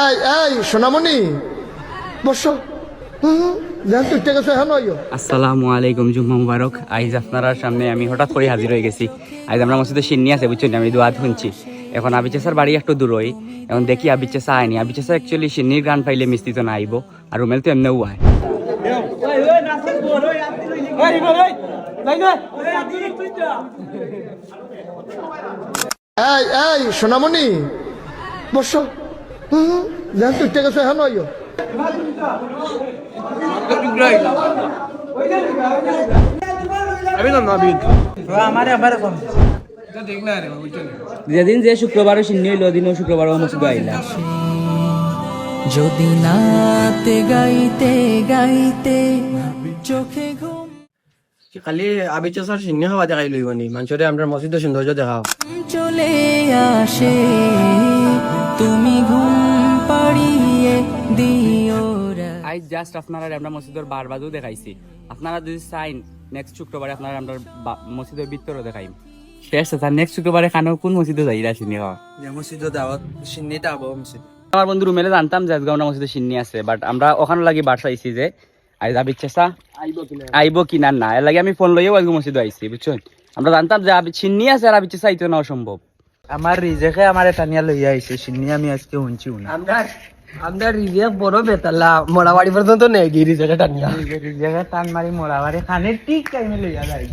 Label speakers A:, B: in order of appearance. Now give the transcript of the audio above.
A: এই এই সোনামণি বসো।
B: আসসালামু আলাইকুম, জুম্মা মুবারক। আইজ আপনার সামনে আমি হঠাৎ করে হাজির হয়ে গেছি। আইজ আমরা মসজিদে সিন্নি আছে, বুঝছেন, আমি দোয়া শুনছি। এখন আবিচেসার বাড়ি একটু দূর হই, এখন দেখি আবিচেসা আয়নি। আবিচেসা অ্যাকচুয়ালি সিন্নির গান পাইলে মিস্তি তো না আইব, আর রুমেল তো এমনিও আয়।
A: এই এই সোনামণি বসো। এখন
B: যেদিন যে শুক্রবারও সিন্নি হইল, ওদিনও শুক্রবারও মসজিদে আইলা।
C: যদি নাতে গাইতে গাইতে চোখে ঘুম
D: খালি আবিচার সিন্নি হওয়া দেখাই লইব নি মানুষরে আমরা মসজিদের সৌন্দর্য দেখাও
C: চলে আসে, তুমি ঘুম পাড়িয়ে দিও।
B: আইজ জাস্ট আপনারা আমরা মসজিদের বারবাদও দেখাইছি। আপনারা যদি চাইন নেক্সট শুক্রবারে আপনারা আমরা মসজিদের ভিতরও দেখাইম। শেষ আছে, নেক্সট শুক্রবারে খানো কোন মসজিদে যাইরা সিন্নি খাওয়া?
D: মসজিদে দাওয়াত সিন্নিটা আবো মসজিদ।
B: আমার বন্ধু রুমেলে জানতাম যে আজকে আমরা মসজিদে সিন্নি আছে, বাট আমরা ওখানে লাগি বার চাইছি যে আইজ আবিচেসা আইব কিনা না, এর লাগে আমি ফোন লইয়াও আজকে মসজিদে আইছি, বুঝছেন। আমরা জানতাম যে সিন্নি আছে আর আবিচেসা আইতো না, অসম্ভব।
E: আমার রিজেকে আমার টানিয়া লইয়া আইছে, সিন্নি আমি আজকে শুনছিও না।
D: আমরা রিজেক বড় বেতালা মোড়াবাড়ি পর্যন্ত নেই গিয়ে রিজেকে টানিয়া
E: রিজেকে টান মারি মোড়াবাড়ি খানের ঠিক টাইমে লইয়া যাই।